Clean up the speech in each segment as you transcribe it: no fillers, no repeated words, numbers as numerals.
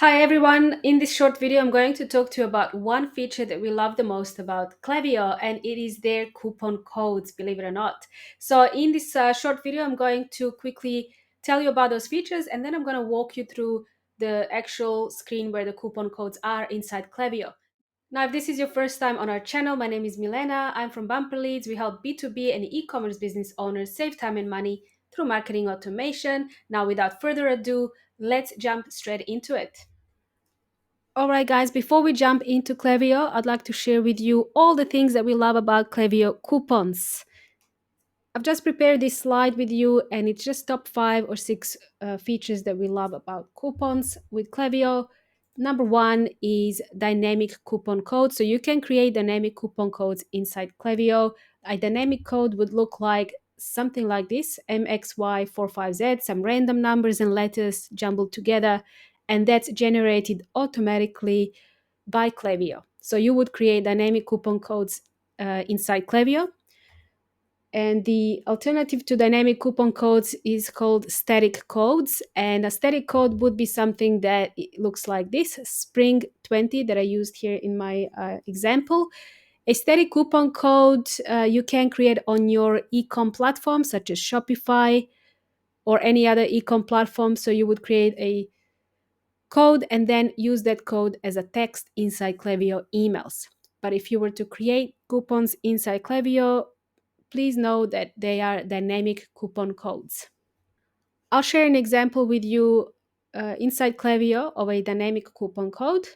Hi everyone, in this short video I'm going to talk to you about one feature that we love the most about Klaviyo, and it is their coupon codes, believe it or not. So in this short video I'm going to quickly tell you about those features, and then I'm going to walk you through the actual screen where the coupon codes are inside Klaviyo. Now, if this is your first time on our channel, my name is Milena. I'm from Bumper Leads. We help B2B and e-commerce business owners save time and money through marketing automation. Now, without further ado, let's jump straight into it. Alright guys, before we jump into Klaviyo, I'd like to share with you all the things that we love about Klaviyo coupons. I've just prepared this slide with you, and it's just top 5 or 6 features that we love about coupons with Klaviyo. Number one is dynamic coupon code. So you can create dynamic coupon codes inside Klaviyo. A dynamic code would look like something like this: MXY45Z, some random numbers and letters jumbled together, and that's generated automatically by Klaviyo. So you would create dynamic coupon codes inside Klaviyo. And the alternative to dynamic coupon codes is called static codes. And a static code would be something that it looks like this: Spring 20 that I used here in my example. A static coupon code you can create on your e-com platform, such as Shopify or any other e-com platform. So you would create a code and then use that code as a text inside Klaviyo emails. But if you were to create coupons inside Klaviyo, please know that they are dynamic coupon codes. I'll share an example with you inside Klaviyo of a dynamic coupon code.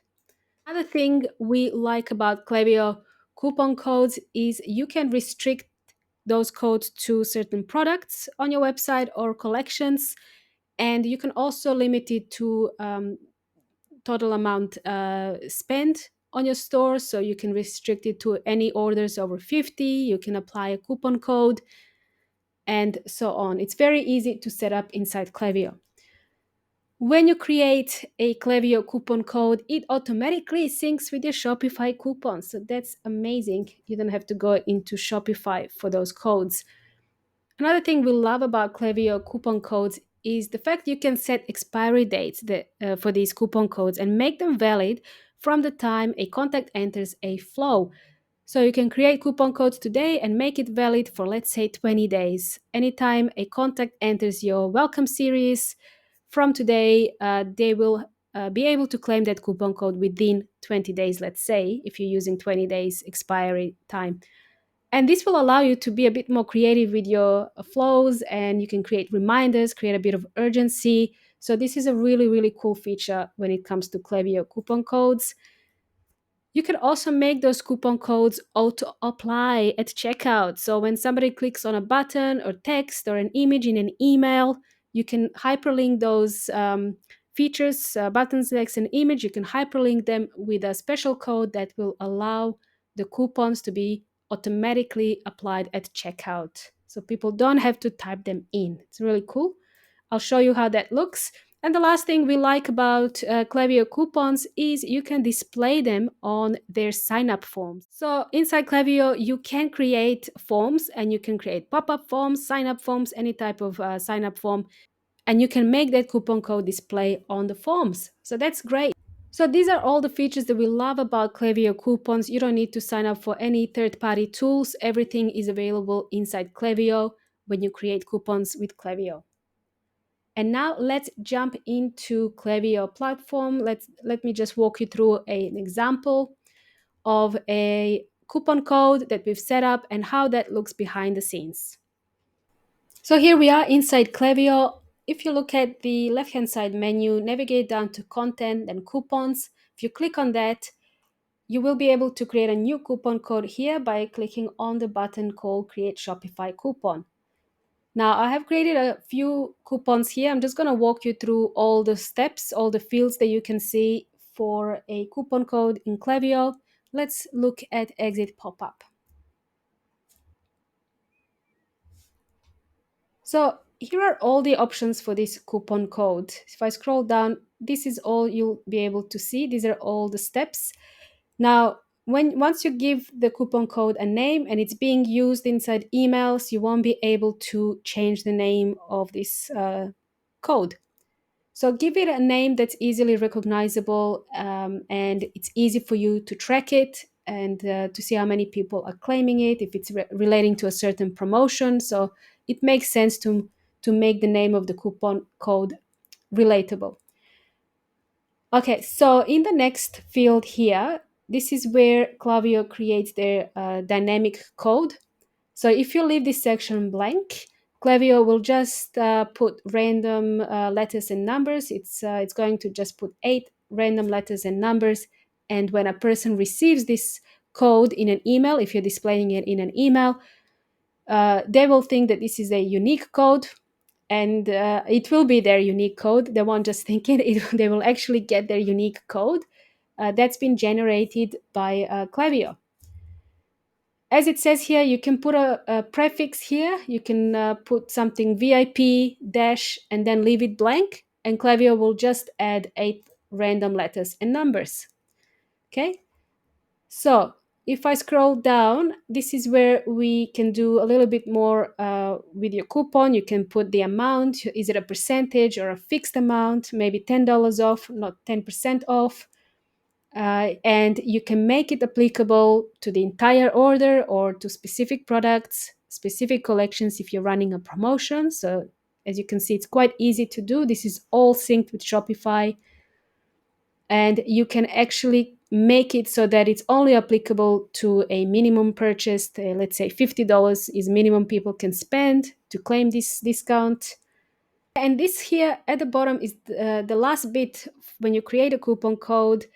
Another thing we like about Klaviyo coupon codes is you can restrict those codes to certain products on your website or collections, and you can also limit it to total amount spent on your store. So you can restrict it to any orders over 50. You can apply a coupon code and so on. It's very easy to set up inside Klaviyo. When you create a Klaviyo coupon code, it automatically syncs with your Shopify coupons. So that's amazing. You don't have to go into Shopify for those codes. Another thing we love about Klaviyo coupon codes is the fact you can set expiry dates for these coupon codes and make them valid from the time a contact enters a flow. So you can create coupon codes today and make it valid for, let's say, 20 days. Anytime a contact enters your welcome series from today, they will be able to claim that coupon code within 20 days, let's say, if you're using 20 days expiry time. And this will allow you to be a bit more creative with your flows, and you can create reminders, create a bit of urgency. So this is a really, really cool feature when it comes to Klaviyo coupon codes. You can also make those coupon codes auto apply at checkout. So when somebody clicks on a button or text or an image in an email, you can hyperlink those features, buttons, text, and image. You can hyperlink them with a special code that will allow the coupons to be automatically applied at checkout. So people don't have to type them in. It's really cool. I'll show you how that looks. And the last thing we like about Klaviyo coupons is you can display them on their sign-up forms. So inside Klaviyo, you can create forms, and you can create pop-up forms, sign-up forms, any type of sign-up form, and you can make that coupon code display on the forms. So that's great. So these are all the features that we love about Klaviyo coupons. You don't need to sign up for any third-party tools. Everything is available inside Klaviyo when you create coupons with Klaviyo. And now let's jump into Klaviyo platform. Let me just walk you through an example of a coupon code that we've set up and how that looks behind the scenes. So here we are inside Klaviyo. If you look at the left-hand side menu, navigate down to content and coupons. If you click on that, you will be able to create a new coupon code here by clicking on the button called Create Shopify Coupon. Now I have created a few coupons here. I'm just going to walk you through all the steps, all the fields that you can see for a coupon code in Klaviyo. Let's look at exit pop-up. So here are all the options for this coupon code. If I scroll down, this is all you'll be able to see. These are all the steps. Now, once you give the coupon code a name and it's being used inside emails, you won't be able to change the name of this code. So give it a name that's easily recognizable, and it's easy for you to track it and to see how many people are claiming it, if it's relating to a certain promotion. So it makes sense to make the name of the coupon code relatable. Okay, so in the next field here, this is where Klaviyo creates their dynamic code. So if you leave this section blank, Klaviyo will just put random letters and numbers. It's going to just put 8 random letters and numbers. And when a person receives this code in an email, if you're displaying it in an email, they will think that this is a unique code, and it will be their unique code. They won't just think they will actually get their unique code that's been generated by Klaviyo. As it says here, you can put a prefix here. You can put something VIP dash and then leave it blank, and Klaviyo will just add 8 random letters and numbers. Okay, so if I scroll down, this is where we can do a little bit more with your coupon. You can put the amount. Is it a percentage or a fixed amount? Maybe $10 off, not 10% off. And you can make it applicable to the entire order or to specific products, specific collections if you're running a promotion. So as you can see, it's quite easy to do. This is all synced with Shopify, and you can actually make it so that it's only applicable to a minimum purchase. Let's say $50 is minimum people can spend to claim this discount. And this here at the bottom is the last bit. When you create a coupon code,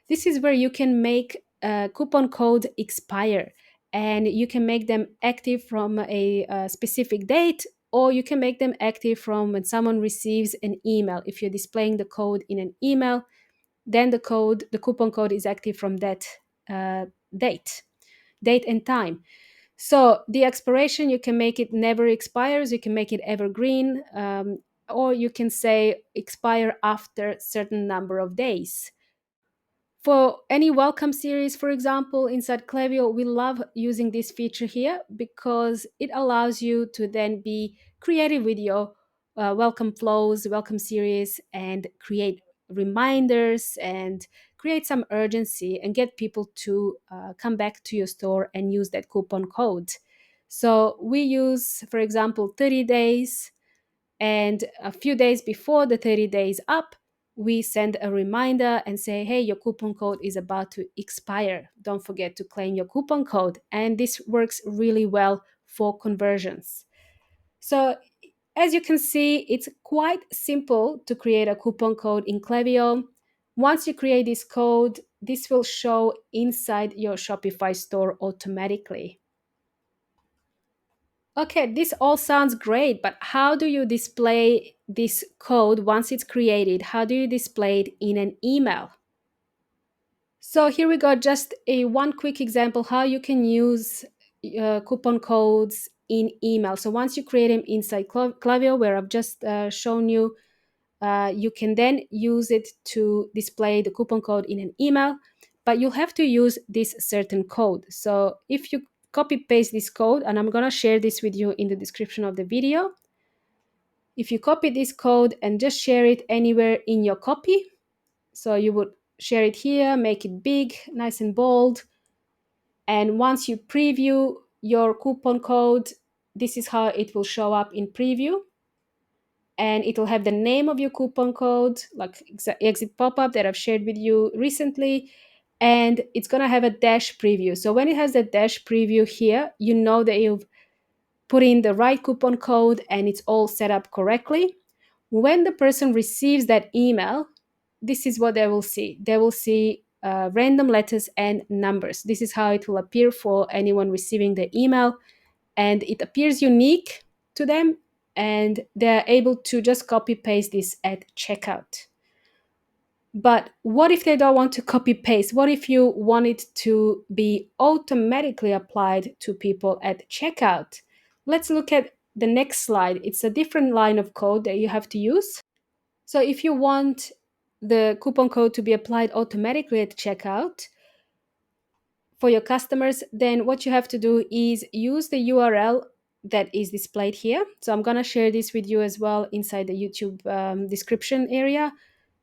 this is where you can make a coupon code expire, and you can make them active from a specific date, or you can make them active from when someone receives an email. If you're displaying the code in an email, then the coupon code is active from that uh, date and time. So the expiration, you can make it never expires, you can make it evergreen, or you can say expire after certain number of days. For any welcome series, for example, inside Klaviyo, we love using this feature here because it allows you to then be creative with your welcome flows, welcome series, and create reminders and create some urgency and get people to come back to your store and use that coupon code. So we use, for example, 30 days, and a few days before the 30 days up, we send a reminder and say, hey, your coupon code is about to expire. Don't forget to claim your coupon code. And this works really well for conversions. So as you can see, it's quite simple to create a coupon code in Klaviyo. Once you create this code, this will show inside your Shopify store automatically. Okay, this all sounds great, but how do you display this code once it's created? How do you display it in an email? So here we go, just a one quick example how you can use coupon codes in email. So once you create them inside Klaviyo, where I've just shown you, you can then use it to display the coupon code in an email, but you'll have to use this certain code. So if you copy paste this code, and I'm going to share this with you in the description of the video. If you copy this code and just share it anywhere in your copy, so you would share it here, make it big, nice and bold. And once you preview your coupon code, this is how it will show up in preview. And it will have the name of your coupon code, like exit pop-up that I've shared with you recently. And it's going to have a dash preview. So when it has the dash preview here, you know that you've put in the right coupon code and it's all set up correctly. When the person receives that email, this is what they will see. They will see random letters and numbers. This is how it will appear for anyone receiving the email, and it appears unique to them, and they're able to just copy paste this at checkout. But what if they don't want to copy paste? What if you want it to be automatically applied to people at checkout? Let's look at the next slide. It's a different line of code that you have to use. So if you want the coupon code to be applied automatically at checkout for your customers, then what you have to do is use the URL that is displayed here. So I'm going to share this with you as well inside the YouTube description area.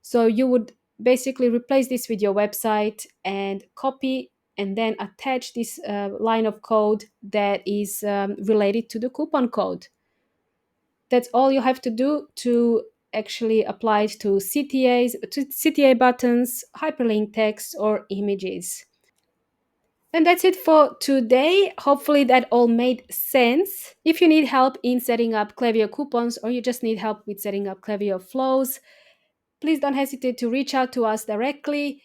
So you would basically replace this with your website and copy and then attach this line of code that is related to the coupon code. That's all you have to do to actually apply it to CTAs, to CTA buttons, hyperlink text, or images. And that's it for today. Hopefully that all made sense. If you need help in setting up Klaviyo coupons or you just need help with setting up Klaviyo flows, please don't hesitate to reach out to us directly.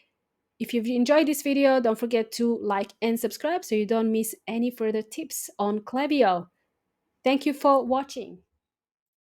If you've enjoyed this video, don't forget to like and subscribe so you don't miss any further tips on Klaviyo. Thank you for watching.